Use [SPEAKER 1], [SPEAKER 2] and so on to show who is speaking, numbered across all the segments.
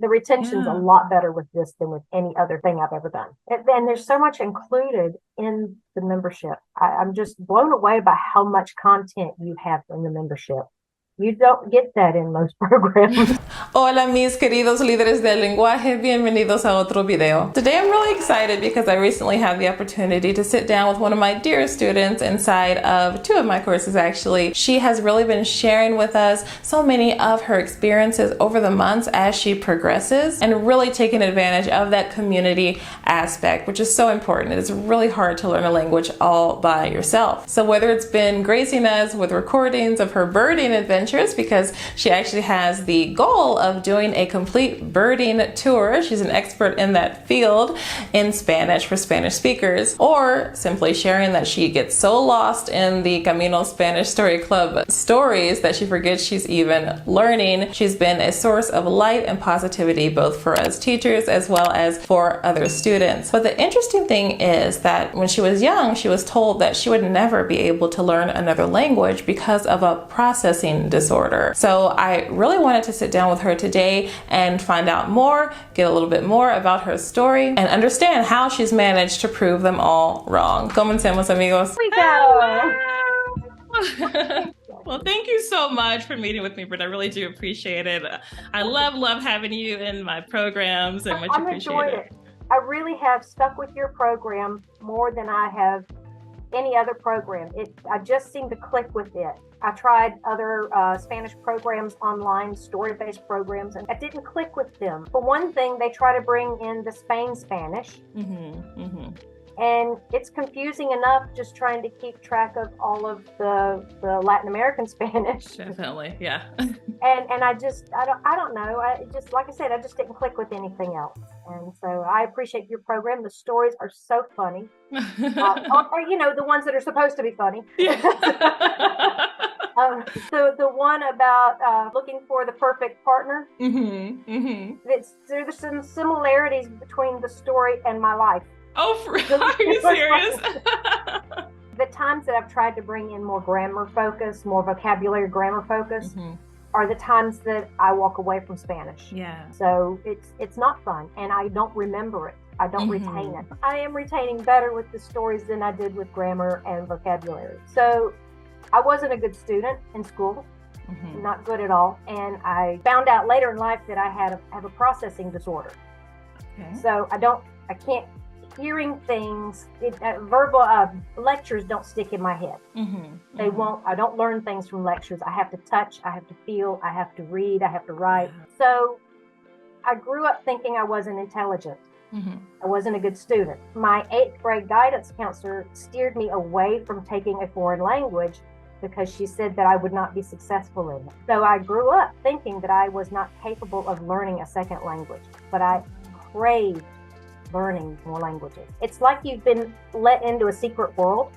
[SPEAKER 1] The retention's a
[SPEAKER 2] Yeah.
[SPEAKER 1] lot better with this than with any other thing I've ever done. And there's so much included in the membership. I'm just blown away by how much content you have in the membership. You don't get that in most programs.
[SPEAKER 2] Hola mis queridos líderes del lenguaje, bienvenidos a otro video. Today I'm really excited because I recently had the opportunity to sit down with one of my dearest students inside of two of my courses actually. She has really been sharing with us so many of her experiences over the months as she progresses and really taking advantage of that community aspect, which is so important. It is really hard to learn a language all by yourself. So whether it's been gracing us with recordings of her birding adventures, because she actually has the goal of doing a complete birding tour. She's an expert in that field in Spanish for Spanish speakers, or simply sharing that she gets so lost in the Caminos Spanish Story Club stories that she forgets she's even learning. She's been a source of light and positivity both for us teachers as well as for other students. But the interesting thing is that when she was young, she was told that she would never be able to learn another language because of a processing disorder. So I really wanted to sit down with her today and find out more, get a little bit more about her story, and understand how she's managed to prove them all wrong. Comencemos, amigos.
[SPEAKER 1] We go.
[SPEAKER 2] Well, thank you so much for meeting with me, Brenda. I really do appreciate it. I love having you in my programs and much
[SPEAKER 1] I've
[SPEAKER 2] appreciate
[SPEAKER 1] enjoyed
[SPEAKER 2] it.
[SPEAKER 1] it. I really have stuck with your program more than I have any other program. I just seem to click with it. I tried other Spanish programs online, story-based programs, and I didn't click with them. For one thing, they try to bring in the Spain Spanish, and it's confusing enough just trying to keep track of all of the Latin American Spanish.
[SPEAKER 2] Definitely, yeah.
[SPEAKER 1] And I don't know. I just, like I said, I just didn't click with anything else. And so I appreciate your program. The stories are so funny. Or, you know, the ones that are supposed to be funny. The one about looking for the perfect partner. There's some similarities between the story and my life.
[SPEAKER 2] Oh, are you serious?
[SPEAKER 1] The times that I've tried to bring in more grammar focus, more vocabulary grammar focus, are the times that I walk away from Spanish.
[SPEAKER 2] Yeah.
[SPEAKER 1] So it's not fun, and I don't remember it. I don't retain it. I am retaining better with the stories than I did with grammar and vocabulary. So I wasn't a good student in school, not good at all. And I found out later in life that I have a processing disorder. Okay. So I can't, hearing things, verbal lectures don't stick in my head. They won't. I don't learn things from lectures. I have to touch, I have to feel, I have to read, I have to write. So I grew up thinking I wasn't intelligent. I wasn't a good student. My 8th grade guidance counselor steered me away from taking a foreign language because she said that I would not be successful in it. So I grew up thinking that I was not capable of learning a second language, but I craved learning more languages. It's like you've been let into a secret world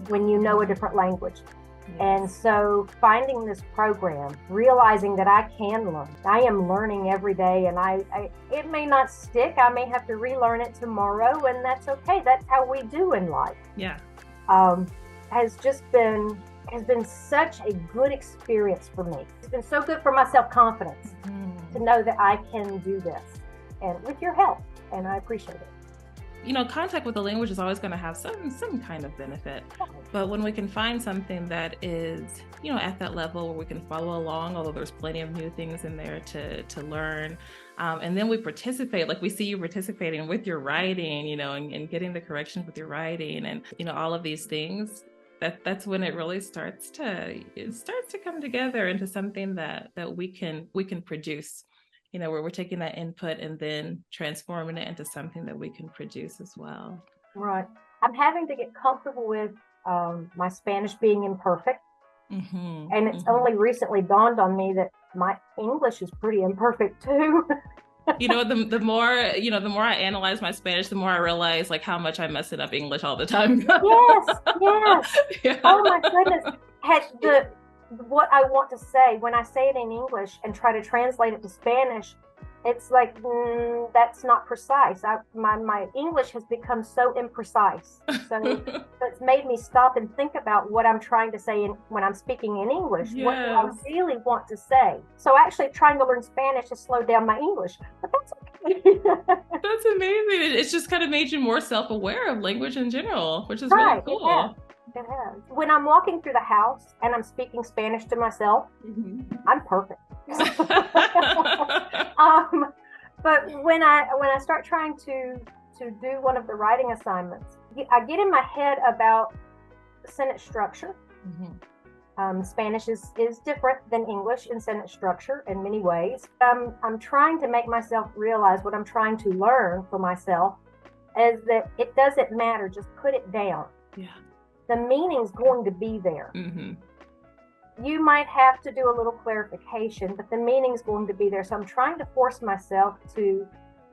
[SPEAKER 1] when you know a different language. And so finding this program, realizing that I can learn, I am learning every day, and it may not stick. I may have to relearn it tomorrow, and that's okay. That's how we do in life.
[SPEAKER 2] Yeah.
[SPEAKER 1] Has been such a good experience for me. It's been so good for my self-confidence to know that I can do this, and with your help, and I appreciate it.
[SPEAKER 2] You know, contact with the language is always going to have some kind of benefit. But when we can find something that is, you know, at that level where we can follow along, although there's plenty of new things in there to learn, and then we participate, like we see you participating with your writing, you know, and getting the corrections with your writing, and, you know, all of these things, that's when it really starts to come together into something that we can produce. You know, where we're taking that input and then transforming it into something that we can produce as well.
[SPEAKER 1] Right. I'm having to get comfortable with my Spanish being imperfect. And it's only recently dawned on me that my English is pretty imperfect too.
[SPEAKER 2] You know, the more I analyze my Spanish, the more I realize like how much I mess it up English all the time.
[SPEAKER 1] Yes. Yeah. Oh my goodness. What I want to say, when I say it in English and try to translate it to Spanish, It's like, that's not precise. My English has become so imprecise. So it's made me stop and think about what I'm trying to say when I'm speaking in English.
[SPEAKER 2] Yes.
[SPEAKER 1] What do I really want to say? So actually trying to learn Spanish has slowed down my English, but that's okay.
[SPEAKER 2] That's amazing. It's just kind of made you more self-aware of language in general, which is
[SPEAKER 1] Right,
[SPEAKER 2] really cool.
[SPEAKER 1] It has. When I'm walking through the house and I'm speaking Spanish to myself, I'm perfect. But when I start trying to do one of the writing assignments, I get in my head about sentence structure. Spanish is different than English in sentence structure in many ways. I'm trying to make myself realize what I'm trying to learn for myself is that it doesn't matter. Just put it down.
[SPEAKER 2] Yeah.
[SPEAKER 1] The meaning's going to be there. You might have to do a little clarification, but the meaning's going to be there. So I'm trying to force myself to,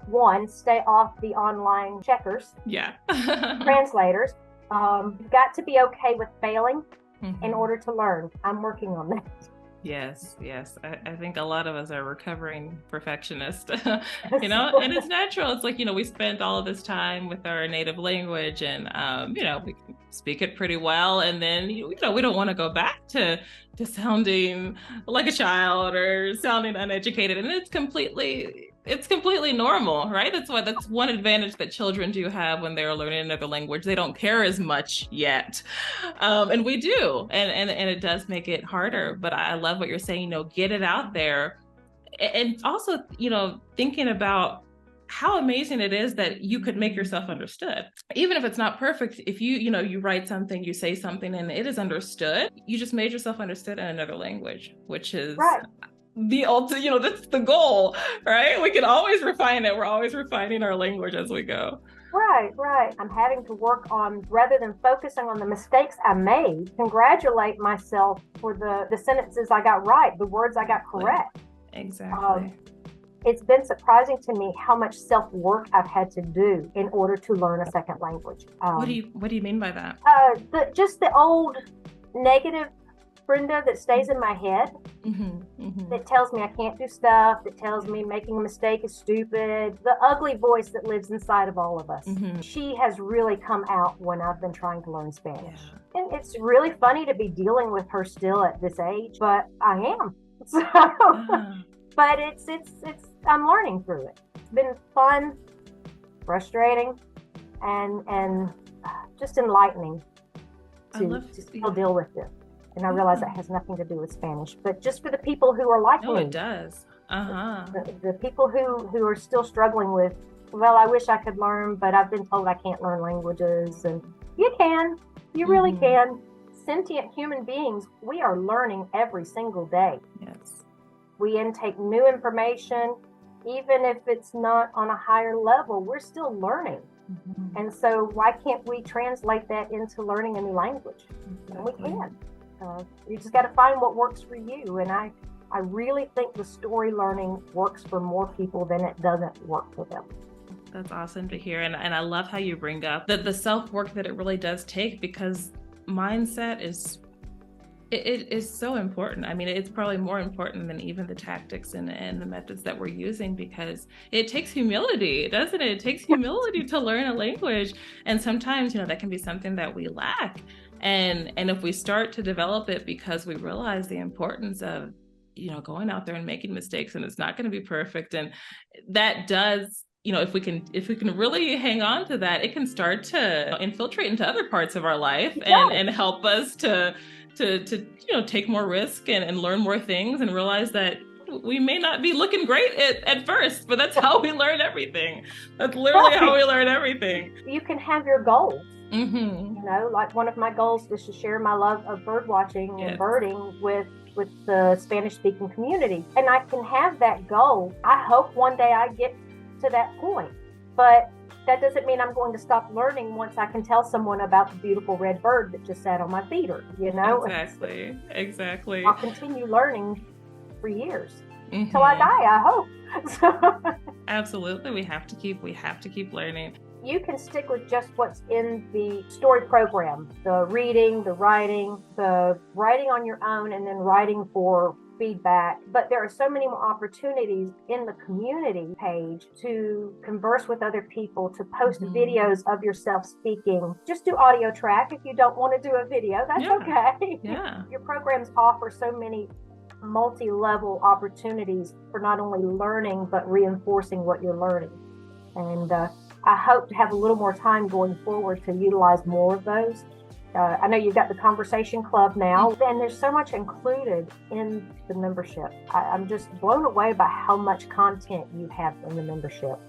[SPEAKER 1] one, stay off the online checkers, translators. You've got to be okay with failing in order to learn. I'm working on that.
[SPEAKER 2] Yes. I think a lot of us are recovering perfectionists, and it's natural. It's like, we spent all of this time with our native language and, we can speak it pretty well. And then, we don't want to go back to sounding like a child or sounding uneducated. And it's completely normal, right? That's one advantage that children do have when they're learning another language. They don't care as much yet. And we do. And it does make it harder. But I love what you're saying, get it out there. And also, thinking about how amazing it is that you could make yourself understood. Even if it's not perfect, if you write something, you say something and it is understood, you just made yourself understood in another language, which is right. The ultimate, that's the goal, right? We can always refine it. We're always refining our language as we go.
[SPEAKER 1] Right. I'm having to work on, rather than focusing on the mistakes I made, congratulate myself for the sentences I got right, the words I got correct.
[SPEAKER 2] Exactly.
[SPEAKER 1] It's been surprising to me how much self-work I've had to do in order to learn a second language.
[SPEAKER 2] What do you mean by that?
[SPEAKER 1] Just the old negative Brenda that stays in my head, that tells me I can't do stuff, that tells me making a mistake is stupid, the ugly voice that lives inside of all of us. She has really come out when I've been trying to learn Spanish. Yeah. And it's really funny to be dealing with her still at this age, but I am. So, but it's I'm learning through it. It's been fun, frustrating, and just enlightening to still deal with it. And I realize that has nothing to do with Spanish, but just for the people who are like me.
[SPEAKER 2] No, it does.
[SPEAKER 1] The people who are still struggling with, well, I wish I could learn, but I've been told I can't learn languages. And you can. You really can. Sentient human beings, we are learning every single day.
[SPEAKER 2] Yes.
[SPEAKER 1] We intake new information. Even if it's not on a higher level, we're still learning. And so why can't we translate that into learning a new language? And we can. You just got to find what works for you. And I really think the story learning works for more people than it doesn't work for them.
[SPEAKER 2] That's awesome to hear. And I love how you bring up the self-work that it really does take, because mindset is so important. I mean, it's probably more important than even the tactics and the methods that we're using, because it takes humility, doesn't it? It takes humility to learn a language. And sometimes, that can be something that we lack. And if we start to develop it because we realize the importance of, going out there and making mistakes, and it's not going to be perfect. And that does, if we can really hang on to that, it can start to infiltrate into other parts of our life and help us to take more risk and learn more things, and realize that we may not be looking great at first, but that's how we learn everything. That's literally how we learn everything.
[SPEAKER 1] You can have your goals. Like one of my goals is to share my love of bird watching and birding with the Spanish speaking community. And I can have that goal. I hope one day I get to that point, but that doesn't mean I'm going to stop learning once I can tell someone about the beautiful red bird that just sat on my feeder,
[SPEAKER 2] Exactly.
[SPEAKER 1] I'll continue learning for years till I die, I hope.
[SPEAKER 2] Absolutely. We have to keep learning.
[SPEAKER 1] You can stick with just what's in the story program, the reading, the writing on your own, and then writing for feedback, but there are so many more opportunities in the community page to converse with other people, to post videos of yourself speaking. Just do audio track if you don't want to do a video. That's okay.
[SPEAKER 2] Yeah.
[SPEAKER 1] Your programs offer so many multi-level opportunities for not only learning but reinforcing what you're learning. And I hope to have a little more time going forward to utilize more of those. I know you've got the Conversation Club now, and there's so much included in the membership. I'm just blown away by how much content you have in the membership.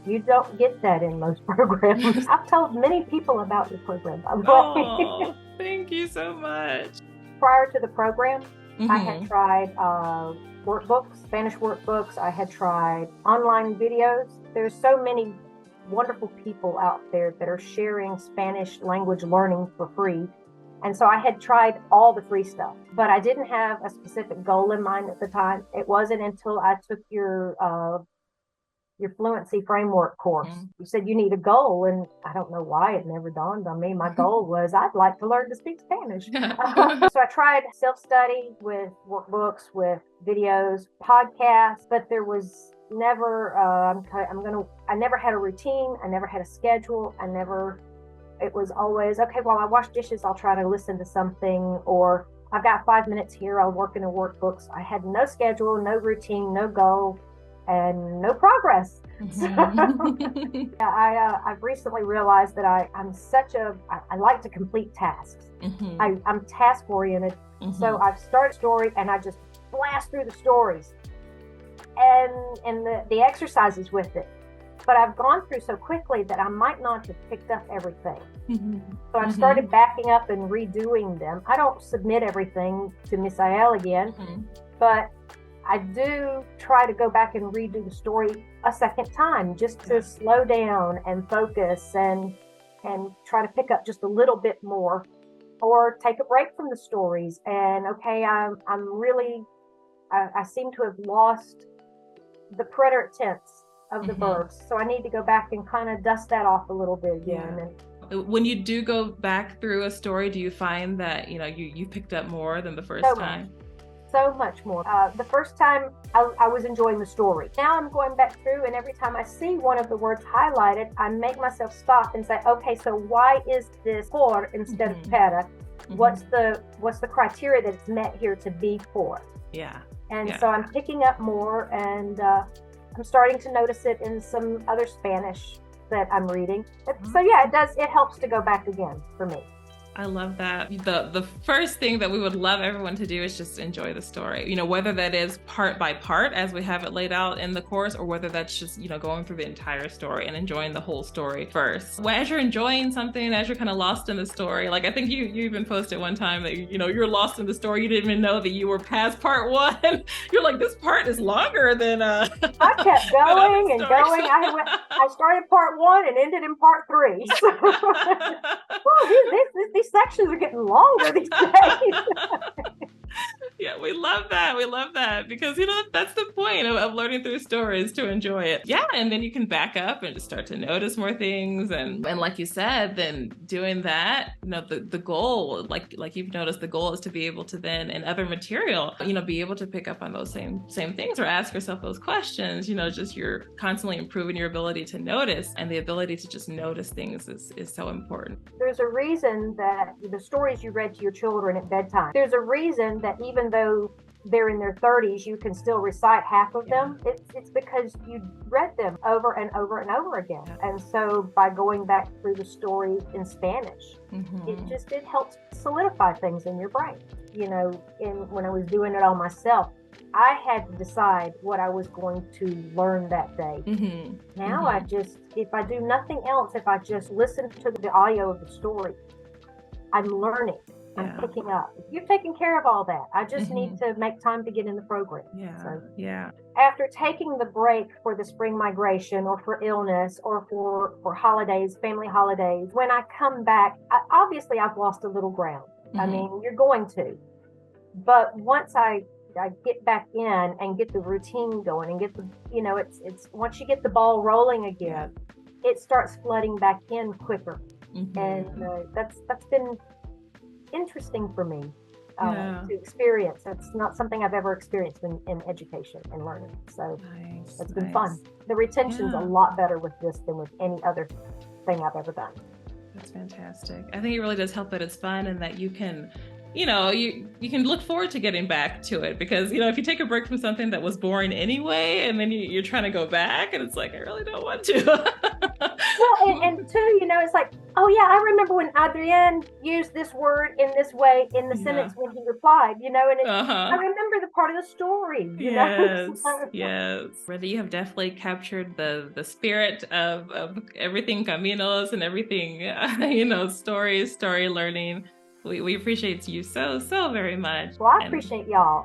[SPEAKER 1] You don't get that in most programs. I've told many people about your program, by the way.
[SPEAKER 2] Oh, thank you so much.
[SPEAKER 1] Prior to the program, I had tried workbooks, Spanish workbooks. I had tried online videos. There's so many wonderful people out there that are sharing Spanish language learning for free. And so I had tried all the free stuff, but I didn't have a specific goal in mind at the time. It wasn't until I took your fluency framework course. You said you need a goal, and I don't know why it never dawned on me. My goal was I'd like to learn to speak Spanish. So I tried self-study with workbooks, with videos, podcasts, but there was never I never had a routine. I never had a schedule. It was always, okay, while I wash dishes, I'll try to listen to something, or I've got 5 minutes here, I'll work in a workbook. So I had no schedule, no routine, no goal, and no progress. I've recently realized that I like to complete tasks. I'm task oriented. So I've started a story and I just blast through the stories and the exercises with it. But I've gone through so quickly that I might not have picked up everything. So I've started backing up and redoing them. I don't submit everything to Miss Ayel again, but I do try to go back and redo the story a second time, just to slow down and focus and try to pick up just a little bit more, or take a break from the stories. And okay, I seem to have lost the preterite tense of the verbs, so I need to go back and kind of dust that off a little bit again. And
[SPEAKER 2] when you do go back through a story, do you find that you picked up more than the first time?
[SPEAKER 1] So much more. The first time I was enjoying the story. Now I'm going back through, and every time I see one of the words highlighted, I make myself stop and say, okay, so why is this por instead of para? What's the criteria that it's met here to be for? So I'm picking up more, and I'm starting to notice it in some other Spanish that I'm reading. So it helps to go back again for me.
[SPEAKER 2] I love that. The first thing that we would love everyone to do is just enjoy the story. Whether that is part by part as we have it laid out in the course, or whether that's just, going through the entire story and enjoying the whole story first. Well, as you're enjoying something, as you're kind of lost in the story, like I think you even posted one time that, you're lost in the story. You didn't even know that you were past part one. You're like, this part is longer than
[SPEAKER 1] I kept going and going. I started part one and ended in part three. These sections are getting longer these days.
[SPEAKER 2] Yeah, we love that. We love that because, that's the point of learning through stories, to enjoy it. Yeah, and then you can back up and just start to notice more things. And like you said, then doing that, the goal, like you've noticed, the goal is to be able to then, in other material, be able to pick up on those same things, or ask yourself those questions. Just you're constantly improving your ability to notice, and the ability to just notice things is so important.
[SPEAKER 1] There's a reason that the stories you read to your children at bedtime, there's a reason that even though they're in their 30s, you can still recite half of them. It's because you read them over and over and over again. And so by going back through the story in Spanish, it helps solidify things in your brain. When I was doing it all myself, I had to decide what I was going to learn that day. Now I just, if I do nothing else, if I just listen to the audio of the story, I'm learning. I'm picking up. You've taken care of all that. I just need to make time to get in the program. After taking the break for the spring migration, or for illness, or for holidays, family holidays, when I come back, obviously I've lost a little ground. I mean, you're going to. But once I get back in and get the routine going and get the, it's once you get the ball rolling again, it starts flooding back in quicker. And that's been interesting for me.
[SPEAKER 2] Yeah.
[SPEAKER 1] to experience. That's not something I've ever experienced in education and learning. So
[SPEAKER 2] Nice.
[SPEAKER 1] it's been fun. The retention's a
[SPEAKER 2] Yeah.
[SPEAKER 1] lot better with this than with any other thing I've ever done.
[SPEAKER 2] That's fantastic. I think it really does help that it's fun and that you can, you can look forward to getting back to it, because, if you take a break from something that was boring anyway, and then you're trying to go back and it's like, I really don't want to.
[SPEAKER 1] Well, and too, it's like, oh yeah, I remember when Adrienne used this word in this way in the sentence when he replied, and I remember the part of the story,
[SPEAKER 2] Yes, yes. Brenda, you have definitely captured the spirit of everything Caminos and everything, story learning. We appreciate you so very much.
[SPEAKER 1] Well, I appreciate y'all.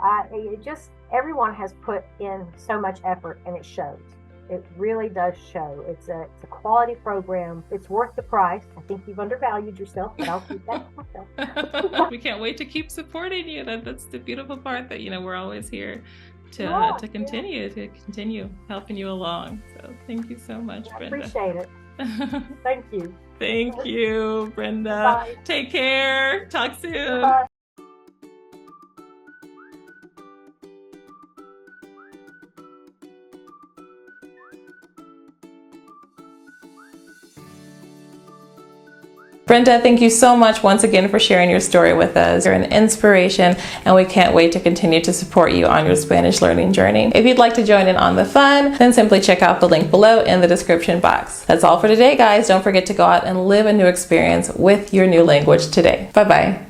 [SPEAKER 1] Everyone has put in so much effort, and it shows. It really does show. It's a quality program. It's worth the price. I think you've undervalued yourself, but I'll keep that to myself.
[SPEAKER 2] We can't wait to keep supporting you. That's the beautiful part, that we're always here to continue helping you along. So thank you so much, Brenda.
[SPEAKER 1] I appreciate it. Thank you.
[SPEAKER 2] Thank you, Brenda.
[SPEAKER 1] Bye.
[SPEAKER 2] Take care. Talk soon.
[SPEAKER 1] Bye.
[SPEAKER 2] Brenda, thank you so much once again for sharing your story with us. You're an inspiration, and we can't wait to continue to support you on your Spanish learning journey. If you'd like to join in on the fun, then simply check out the link below in the description box. That's all for today, guys. Don't forget to go out and live a new experience with your new language today. Bye-bye.